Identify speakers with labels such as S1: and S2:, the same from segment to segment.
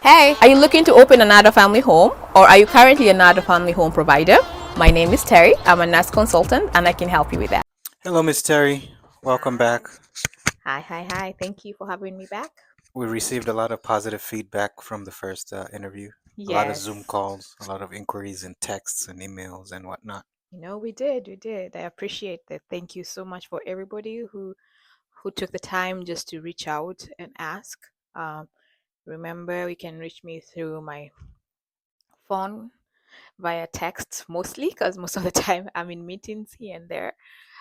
S1: Hey, are you looking to open another family home or are you currently another family home provider? My name is Terry. I'm a nurse consultant and I can help you with that.
S2: Hello, Miss Terry. Welcome back.
S1: Hi. Hi. Thank you for having me back.
S2: We received a lot of positive feedback from the first interview. A lot of Zoom
S1: Yes.
S2: calls, a lot of inquiries and texts and emails and whatnot.
S1: We did. I appreciate that. Thank you so much for everybody who took the time just to reach out and ask. Um, Remember, you can reach me through my phone via text mostly because most of the time I'm in meetings here and there,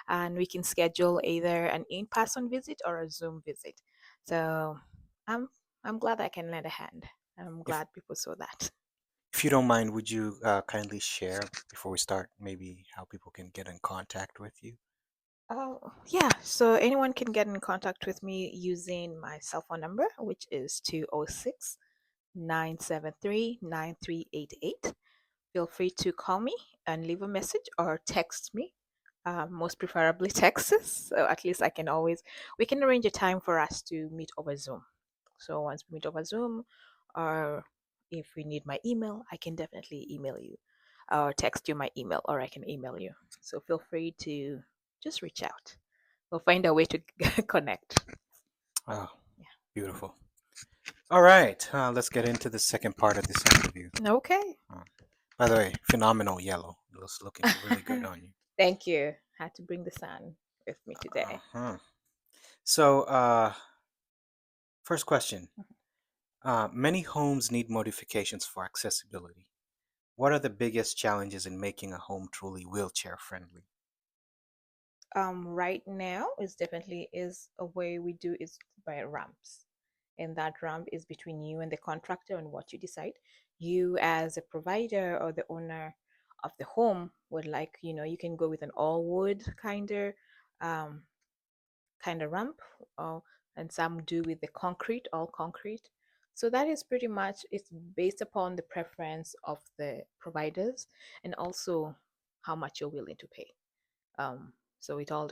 S1: and we can schedule either an in-person visit or a Zoom visit. So I'm I'm glad I can lend a hand. I'm
S2: If
S1: glad people saw that.
S2: if you don't mind, would you kindly share before we start maybe how people can get in contact with you?
S1: Oh, yeah. So anyone can get in contact with me using my cell phone number, which is 206-973-9388. Feel free to call me and leave a message or text me. Most preferably texts. So at least we can arrange a time for us to meet over Zoom. So once we meet over Zoom, or if we need my email, I can definitely email you or text you my email, or I can email you. So feel free to just reach out. We'll find a way to connect.
S2: Oh,
S1: Yeah.
S2: beautiful. All right, let's get into the second part of this interview.
S1: Okay.
S2: Uh, by the way, phenomenal yellow. It looks looking really good on you.
S1: Thank you. Had to bring the sun with me today.
S2: Uh-huh. So, first question. Many homes need modifications for accessibility. What are the biggest challenges in making a home truly wheelchair friendly?
S1: Right now is definitely is a way we do is by ramps, and that ramp is between you and the contractor on what you decide. You as a provider or the owner of the home would like, you can go with an all wood um, kind of ramp, or and some do with the concrete, all concrete. So that is pretty much it's based upon the preference of the providers and also how much you're willing to pay. So it all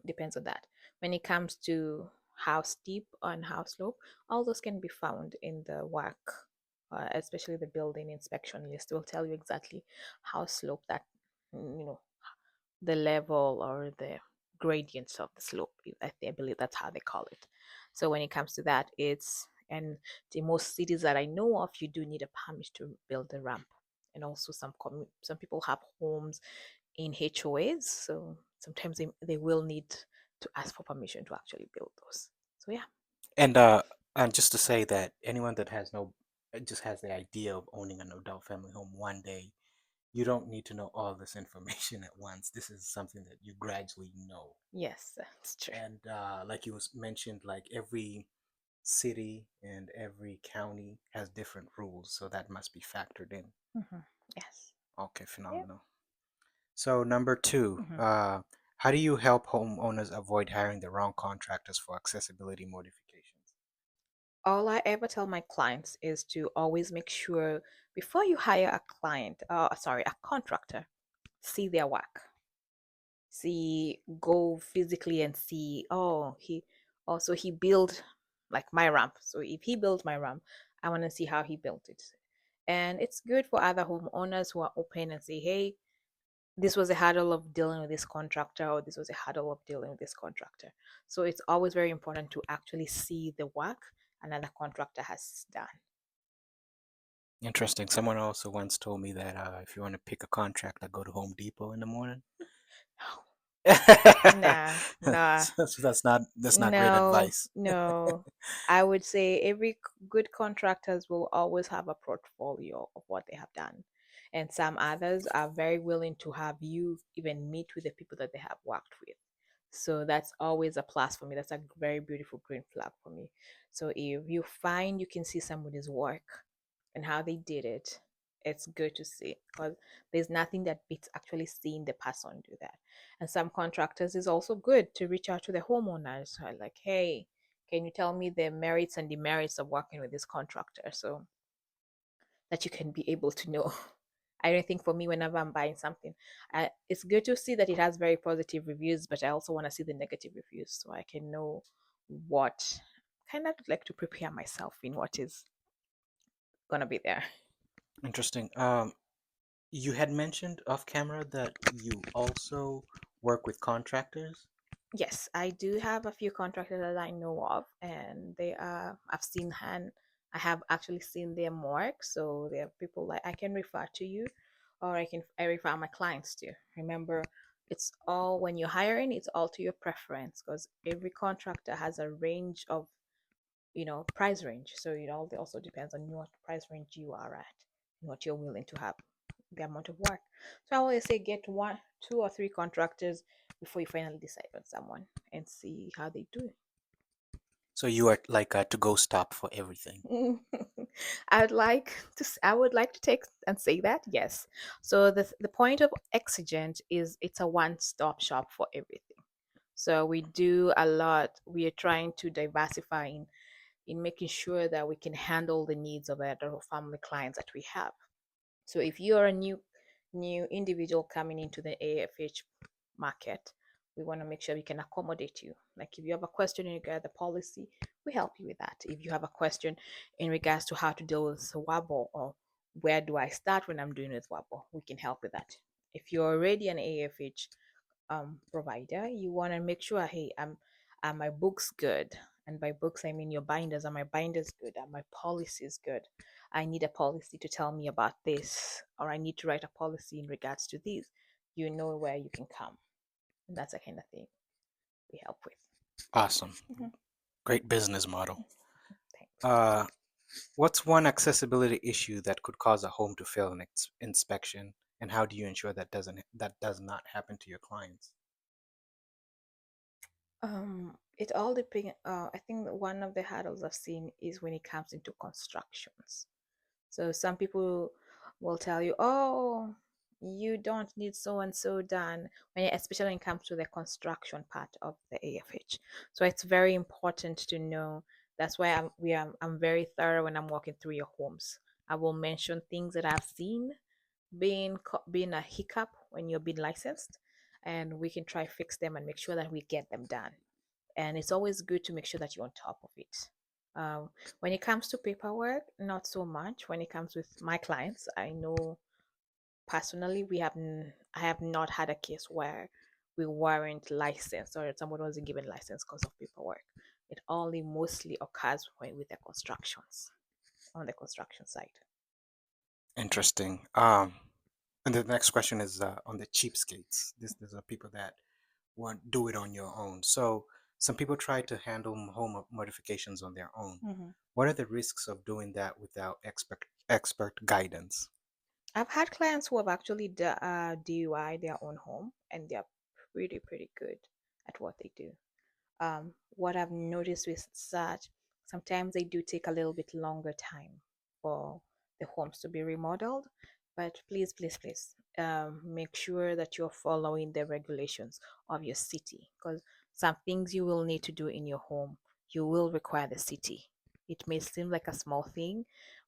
S1: depends on that. When it comes to how steep and how slope, all those can be found in the work, especially the building inspection list will tell you exactly how slope that, you know, the level or the gradients of the slope. I believe that's how they call it. So when it comes to that, and the most cities that I know of, you do need a permit to build the ramp. And also some people have homes in HOAs, so sometimes they will need to ask for permission to actually build those. So yeah.
S2: And just to say that anyone that has no just has the idea of owning an adult family home one day, you don't need to know all this information at once. This is something that you gradually know.
S1: Yes, that's true.
S2: And like you was mentioned, like every city and every county has different rules, so that must be factored in.
S1: Hmm. Yes.
S2: Okay,
S1: Yep.
S2: phenomenal. So number two,
S1: Hmm.
S2: how do you help homeowners avoid hiring the wrong contractors for accessibility modifications?
S1: All I ever tell my clients is to always make sure before you hire a contractor, see their work. See, go physically and see, oh, he built like my ramp. So if he built my ramp, I want to see how he built it. And it's good for other homeowners who are open and say, hey, this was a hurdle of dealing with this contractor, or this was a hurdle of dealing with this contractor. So it's always very important to actually see the work another contractor has done.
S2: Interesting. Someone also once told me that if you want to pick a contractor, go to Home Depot in the morning.
S1: Nah, nah.
S2: So that's not great
S1: No,
S2: advice.
S1: no. I would say every good contractors will always have a portfolio of what they have done. And some others are very willing to have you even meet with the people that they have worked with. So that's always a plus for me. That's a very beautiful green flag for me. So if you find you can see somebody's work and how they did it, it's good to see because there's nothing that beats actually seeing the person do that. And some contractors is also good to reach out to the homeowners, like, hey, can you tell me the merits and demerits of working with this contractor so that you can be able to know. I don't think for me, whenever I'm buying something, it's good to see that it has very positive reviews, but I also want to see the negative reviews so I can know what kind of like to prepare myself in what is gonna be there.
S2: Interesting. You had mentioned off camera that you also work with contractors.
S1: Yes, I do have a few contractors that I know of, and they are, I've seen hand, I have actually seen their work. So there are people like I can refer to you, or I refer my clients to. Remember, it's all when you're hiring, it's all to your preference because every contractor has a range of, price range. So it all also depends on what price range you are at and what you're willing to have, the amount of work. So I always say get one, two, or three contractors before you finally decide on someone and see how they do.
S2: So you are like a to-go stop for everything.
S1: I would like to take and say that yes. So the point of Exigent is it's a one-stop shop for everything. So we do a lot. We are trying to diversify in making sure that we can handle the needs of other family clients that we have. So if you're a new individual coming into the AFH market, we want to make sure we can accommodate you. Like if you have a question in regard to the policy, we help you with that. If you have a question in regards to how to deal with Wabo or where do I start when I'm doing with Wabo, we can help with that. If you're already an AFH provider, you want to make sure, hey, are my books good? And by books, I mean your binders. Are my binders good? Are my policies good? I need a policy to tell me about this, or I need to write a policy in regards to this. You know where you can come. And that's the kind of thing we help with.
S2: Awesome.
S1: Mhm.
S2: Great business model.
S1: Thanks.
S2: Uh, what's one accessibility issue that could cause a home to fail an inspection, and how do you ensure that does not happen to your clients?
S1: It all depends. I think that one of the hurdles I've seen is when it comes into constructions. So some people will tell you, "Oh, you don't need so and so done," especially when it comes to the construction part of the AFH. So it's very important to know. That's why I'm very thorough when I'm walking through your homes. I will mention things that I've seen being a hiccup when you're being licensed, and we can try fix them and make sure that we get them done. And it's always good to make sure that you're on top of it. Um, when it comes to paperwork, not so much. When it comes with my clients, I know personally I have not had a case where we weren't licensed or someone wasn't given license because of paperwork. It only mostly occurs with the constructions on the construction side.
S2: Interesting. And the next question is on the cheapskates. These are people that want do it on your own. So some people try to handle home modifications on their own.
S1: Mhm.
S2: What are the risks of doing that without expert guidance?
S1: I've had clients who have actually DUI their own home, and they're pretty good at what they do. What I've noticed with that, sometimes they do take a little bit longer time for the homes to be remodeled. But please, make sure that you're following the regulations of your city because some things you will need to do in your home, you will require the city. It may seem like a small thing,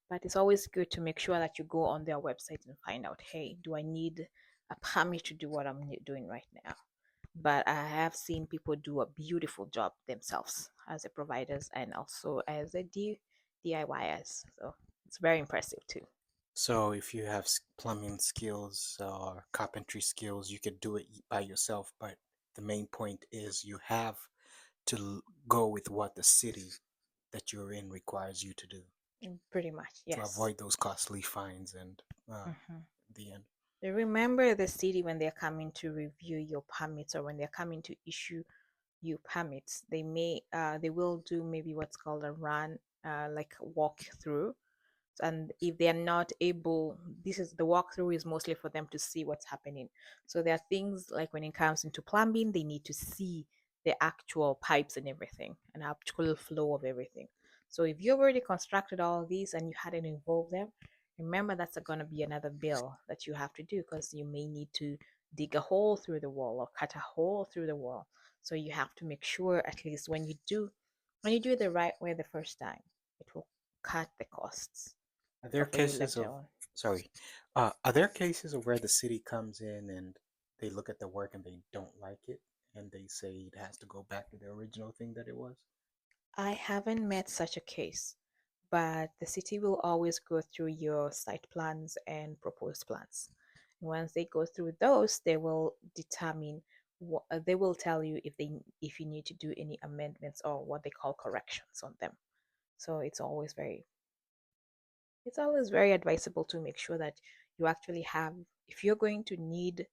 S1: but it's always good to make sure that you go on their website and find out, hey, do I need a permit to do what I'm doing right now? But I have seen people do a beautiful job themselves as a providers and also as a DIYers. So it's very impressive too.
S2: So if you have plumbing skills or carpentry skills, you could do it by yourself. But the main point is you have to go with what the city that you're in requires you to do
S1: Pretty much,
S2: to
S1: yes.
S2: avoid those costly fines and
S1: Hmm.
S2: the end.
S1: Remember the city when they're coming to review your permits or when they're coming to issue you permits. They will do maybe what's called a run, like a walk through. And if they are not able, this is the walkthrough is mostly for them to see what's happening. So there are things like when it comes into plumbing, they need to see the actual pipes and everything and actual flow of everything. So if you've already constructed all of these and you hadn't involved them, remember that's going to be another bill that you have to do because you may need to dig a hole through the wall or cut a hole through the wall. So you have to make sure at least when you do it the right way the first time, it will cut the costs
S2: Are there
S1: before you
S2: cases
S1: later
S2: of,
S1: on.
S2: sorry, are there cases of where the city comes in and they look at the work and they don't like it and they say it has to go back to the original thing that it was?
S1: I haven't met such a case, but the city will always go through your site plans and proposed plans. Once they go through those, they will determine what they will tell you if you need to do any amendments or what they call corrections on them. So it's always very advisable to make sure that you actually have, if you're going to need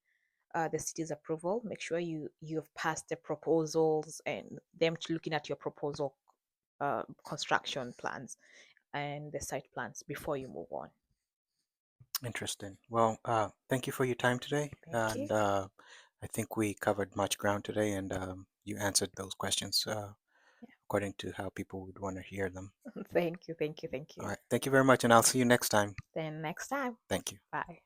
S1: the city's approval, make sure you've passed the proposals and them to looking at your proposal construction plans and the site plans before you move on.
S2: Interesting. Well, thank you for your time today.
S1: Thank you.
S2: And I think we covered much ground today, and you answered those questions according to how people would want to hear them.
S1: Thank you, thank you, thank
S2: All
S1: you.
S2: right. Thank you very much, and I'll see you next time.
S1: Then next time.
S2: Thank you.
S1: Bye.